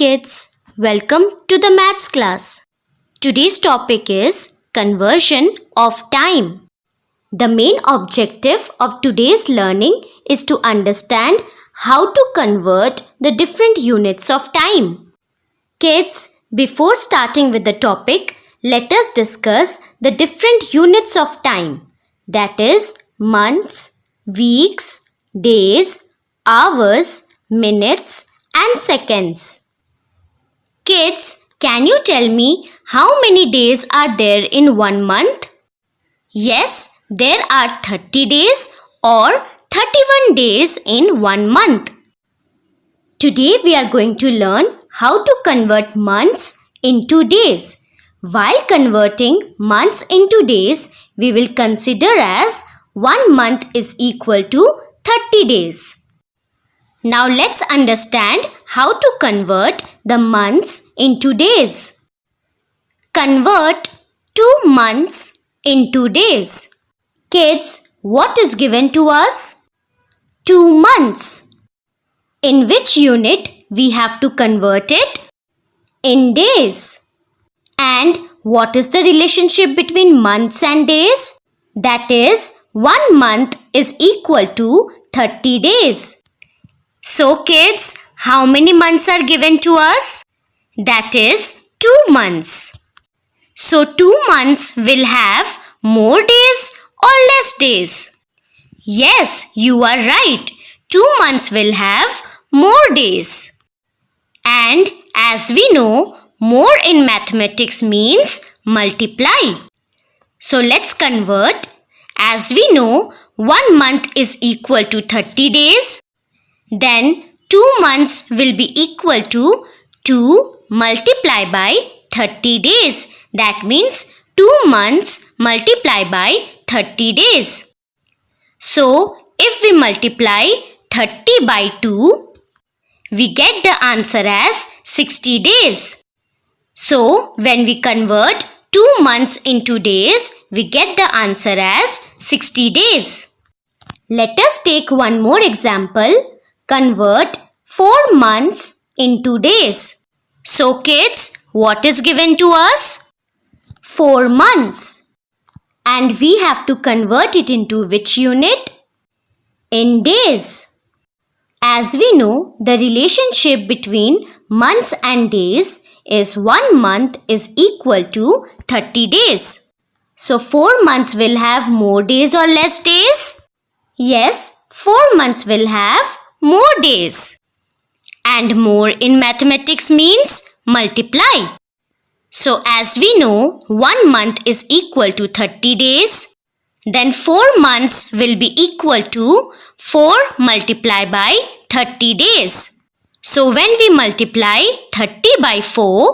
kids, welcome to the maths class. Today's topic is conversion of time. The main objective of today's learning is to understand how to convert the different units of time. Kids, before starting with the topic, let us discuss the different units of time, that is months, weeks, days, hours, minutes and seconds. Kids, can you tell me how many days are there in 1 month? Yes, there are 30 days or 31 days in 1 month. Today we are going to learn how to convert months into days. While converting months into days, we will consider as 1 month is equal to 30 days. Now let's understand how to convert the months into days. Convert 2 months into days. Kids, what is given to us? 2 months. In which unit we have to convert it? In days. And what is the relationship between months and days? That is, 1 month is equal to 30 days. So kids, how many months are given to us? That is 2 months. So 2 months will have more days or less days? Yes, you are right. 2 months will have more days. And as we know, more in mathematics means multiply. So let's convert. As we know, 1 month is equal to 30 days. Then 2 months will be equal to 2 multiplied by 30 days. That means 2 months multiplied by 30 days. So if we multiply 30 by 2, we get the answer as 60 days. So when we convert 2 months into days, we get the answer as 60 days. Let us take one more example. Convert 4 months into days. So kids, what is given to us? 4 months. And we have to convert it into which unit? In days. As we know, the relationship between months and days is 1 month is equal to 30 days. So 4 months will have more days or less days? Yes, 4 months will have more days. And more in mathematics means multiply. So as we know, 1 month is equal to 30 days. Then 4 months will be equal to 4 multiplied by 30 days. So when we multiply 30 by 4,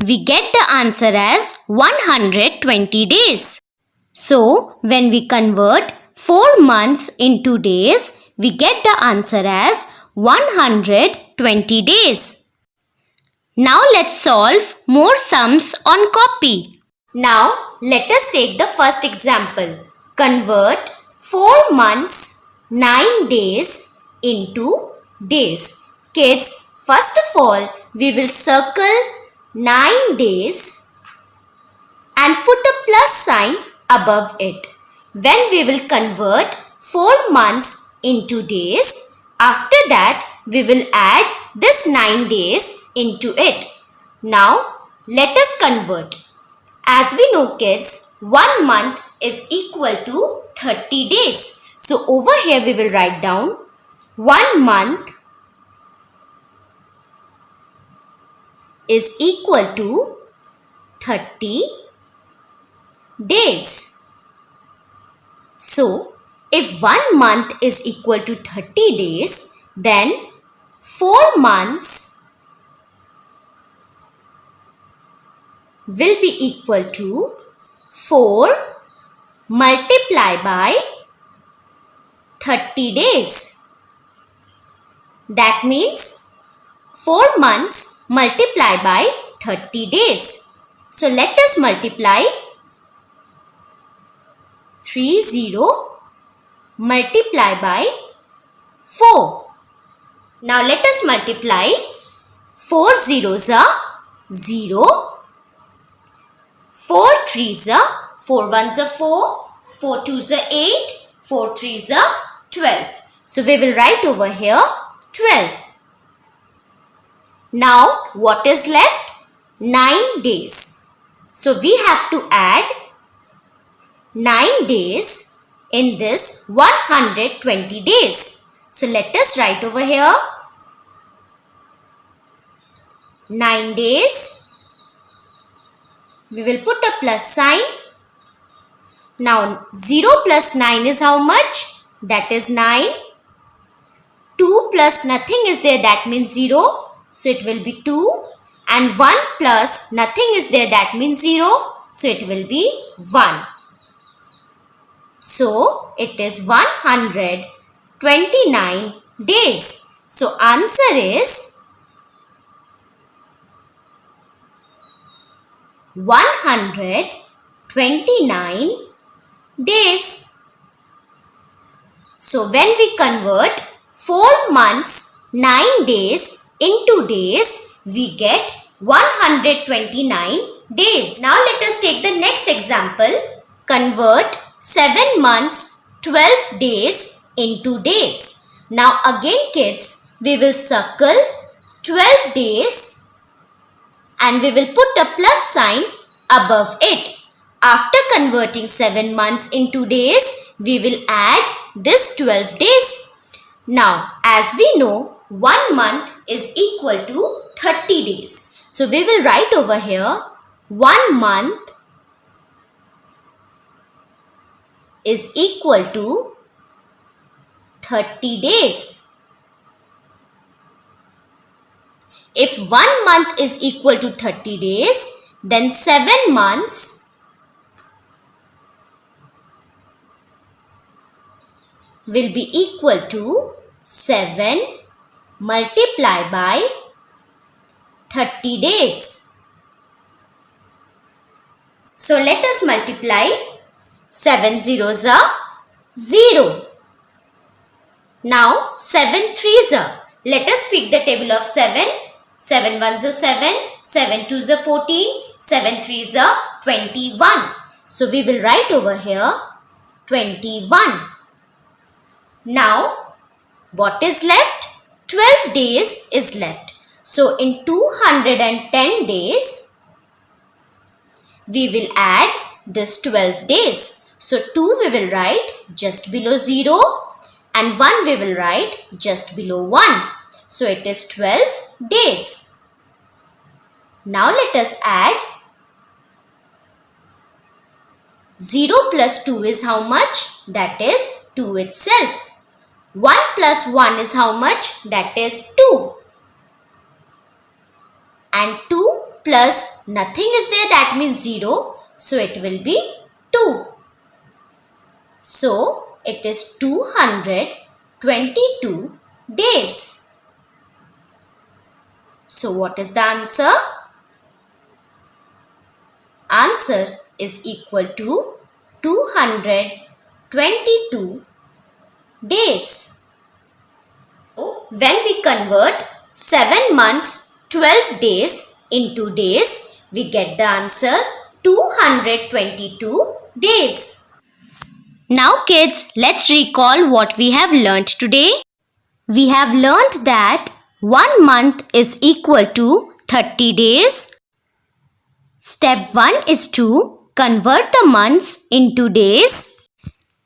we get the answer as 120 days. So when we convert 4 months into days, we get the answer as 120 days. Now let's solve more sums on copy. Now let us take the first example. Convert 4 months, 9 days into days. Kids, first of all, we will circle 9 days and put a plus sign above it. When we will convert 4 months into days, after that we will add this 9 days into it. Now let us convert. As we know kids, 1 month is equal to 30 days. So over here we will write down 1 month is equal to 30 days. So if 1 month is equal to 30 days, then 4 months will be equal to 4 multiplied by 30 days. That means 4 months multiplied by 30 days. So let us multiply 30 multiply by 4. Now let us multiply 4 zeros are 0. 4 threes are 4 ones are 4. 4 twos are 8. 4 threes are 12. So we will write over here 12. Now what is left? 9 days. So we have to add 9 days in this 120 days. So let us write over here 9 days. We will put a plus sign. Now 0 plus 9 is how much? That is 9. 2 plus nothing is there, that means 0. So it will be 2. And 1 plus nothing is there, that means 0. So it will be 1. So it is 129 days. So answer is 129 days. So when we convert 4 months, 9 days into days, we get 129 days. Now let us take the next example. Convert 7 months, 12 days into days. Now again kids, we will circle 12 days and we will put a plus sign above it. After converting 7 months into days, we will add this 12 days. Now, as we know, 1 month is equal to 30 days. So, we will write over here 1 month is equal to 30 days. If 1 month is equal to 30 days, then 7 months will be equal to 7 multiplied by 30 days. So let us multiply. 7 zeros are 0. Now 7 threes are. Let us pick the table of 7. 7 ones are 7. 7 twos are 14. 7 threes are 21. So we will write over here 21. Now what is left? 12 days is left. So in 210 days, we will add this 12 days. So 2 we will write just below 0 and 1 we will write just below 1. So it is 12 days. Now let us add 0 plus 2 is how much? That is 2 itself. 1 plus 1 is how much? That is 2. And 2 plus nothing is there, that means 0. So it will be 2. So it is 222 days. So what is the answer? Answer is equal to 222 days. So when we convert 7 months, 12 days into days, we get the answer 222 days. Now kids, let's recall what we have learnt today. We have learnt that 1 month is equal to 30 days. Step 1 is to convert the months into days.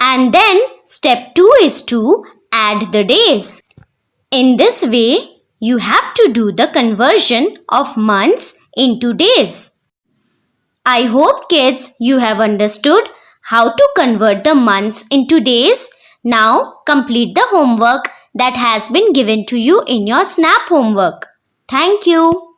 And then step 2 is to add the days. In this way, you have to do the conversion of months into days. I hope kids you have understood how to convert the months into days. Now complete the homework that has been given to you in your SNAP homework. Thank you.